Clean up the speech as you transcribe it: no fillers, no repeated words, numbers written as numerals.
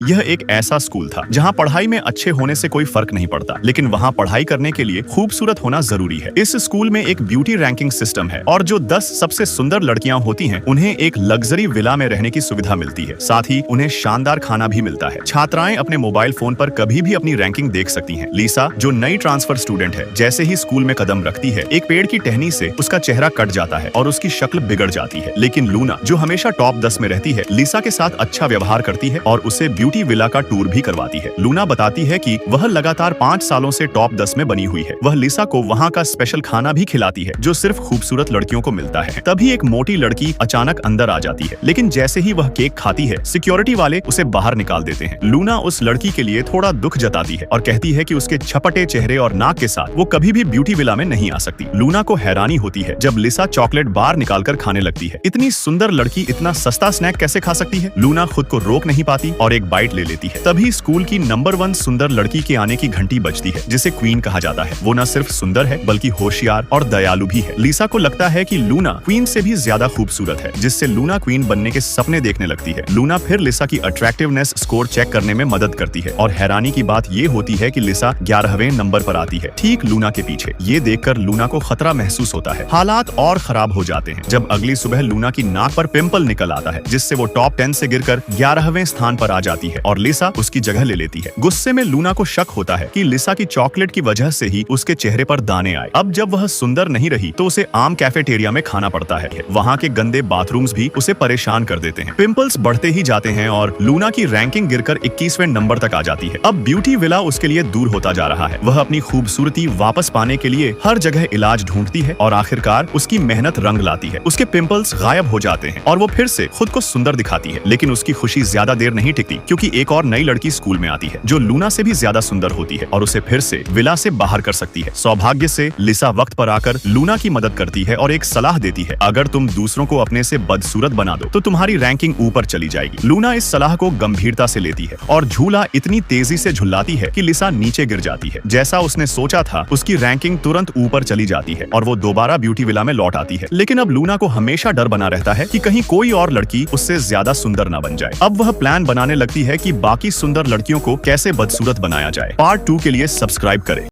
यह एक ऐसा स्कूल था जहां पढ़ाई में अच्छे होने से कोई फर्क नहीं पड़ता, लेकिन वहां पढ़ाई करने के लिए खूबसूरत होना जरूरी है। इस स्कूल में एक ब्यूटी रैंकिंग सिस्टम है और जो 10 सबसे सुंदर लड़कियां होती हैं, उन्हें एक लग्जरी विला में रहने की सुविधा मिलती है। साथ ही उन्हें शानदार खाना भी मिलता है। छात्राएं अपने मोबाइल फोन पर कभी भी अपनी रैंकिंग देख सकती हैं। लिसा, जो नई ट्रांसफर स्टूडेंट है, जैसे ही स्कूल में कदम रखती है, एक पेड़ की टहनी से उसका चेहरा कट जाता है और उसकी शक्ल बिगड़ जाती है। लेकिन लूना, जो हमेशा टॉप 10 में रहती है, लिसा के साथ अच्छा व्यवहार करती है और उसे ब्यूटी विला का टूर भी करवाती है। लूना बताती है कि वह लगातार 5 सालों से टॉप 10 में बनी हुई है। वह लिसा को वहाँ का स्पेशल खाना भी खिलाती है जो सिर्फ खूबसूरत लड़कियों को मिलता है। तभी एक मोटी लड़की अचानक अंदर आ जाती है, लेकिन जैसे ही वह केक खाती है, सिक्योरिटी वाले उसे बाहर निकाल देते हैं। लूना उस लड़की के लिए थोड़ा दुख जताती है और कहती है कि उसके छपटे चेहरे और नाक के साथ वो कभी भी ब्यूटी विला में नहीं आ सकती। लूना को हैरानी होती है जब लिसा चॉकलेट बार निकालकर खाने लगती है। इतनी सुंदर लड़की इतना सस्ता स्नैक कैसे खा सकती है? लूना खुद को रोक नहीं पाती और एक बाइट ले लेती है। तभी स्कूल की नंबर 1 सुंदर लड़की के आने की घंटी बजती है, जिसे क्वीन कहा जाता है। वो न सिर्फ सुंदर है बल्कि होशियार और दयालु भी है। लिसा को लगता है कि लूना क्वीन से भी ज्यादा खूबसूरत है, जिससे लूना क्वीन बनने के सपने देखने लगती है। लूना फिर लिसा की अट्रैक्टिवनेस स्कोर चेक करने में मदद करती है और हैरानी की बात ये होती है कि लिसा 11वें नंबर पर आती है, ठीक लूना के पीछे। ये देखकर लूना को खतरा महसूस होता है। हालात और खराब हो जाते हैं जब अगली सुबह लूना की नाक पर पिंपल निकल आता है, जिससे वो टॉप 10 से गिरकर 11वें स्थान पर आ जाती है और लिसा उसकी जगह ले लेती है। गुस्से में लूना को शक होता है कि लिसा की चॉकलेट की वजह से ही उसके चेहरे पर दाने आए। अब जब वह सुंदर नहीं रही तो उसे आम कैफेटेरिया में खाना पड़ता है। वहाँ के गंदे बाथरूम्स भी उसे परेशान कर देते हैं। पिंपल्स बढ़ते ही जाते हैं और लूना की रैंकिंग गिरकर 21वें नंबर तक आ जाती है। अब ब्यूटी विला उसके लिए दूर होता जा रहा है। वह अपनी खूबसूरती वापस पाने के लिए हर जगह इलाज ढूंढती है और आखिरकार उसकी मेहनत रंग लाती है। उसके पिंपल्स गायब हो जाते हैं और वो फिर से खुद को सुंदर दिखाती है। लेकिन उसकी खुशी ज्यादा देर नहीं टिकती, क्योंकि एक और नई लड़की स्कूल में आती है जो लूना से भी ज्यादा सुंदर होती है और उसे फिर से विला से बाहर कर सकती है। सौभाग्य से लिसा वक्त पर आकर लूना की मदद करती है और एक सलाह देती है, अगर तुम दूसरों को अपने से बदसूरत बना दो तो तुम्हारी रैंकिंग ऊपर चली जाएगी। लूना इस सलाह को गंभीरता से लेती है और झूला इतनी तेजी से झुलाती है कि लिसा नीचे गिर जाती है। जैसा उसने सोचा था, उसकी रैंकिंग तुरंत ऊपर चली जाती है और वो दोबारा ब्यूटी विला में लौट आती है। लेकिन अब लूना को हमेशा डर बना रहता है कि कहीं कोई और लड़की उससे ज्यादा सुंदर ना बन जाए। अब वह प्लान बनाने लगती है कि बाकी सुंदर लड़कियों को कैसे बदसूरत बनाया जाए। पार्ट 2 के लिए सब्सक्राइब करें।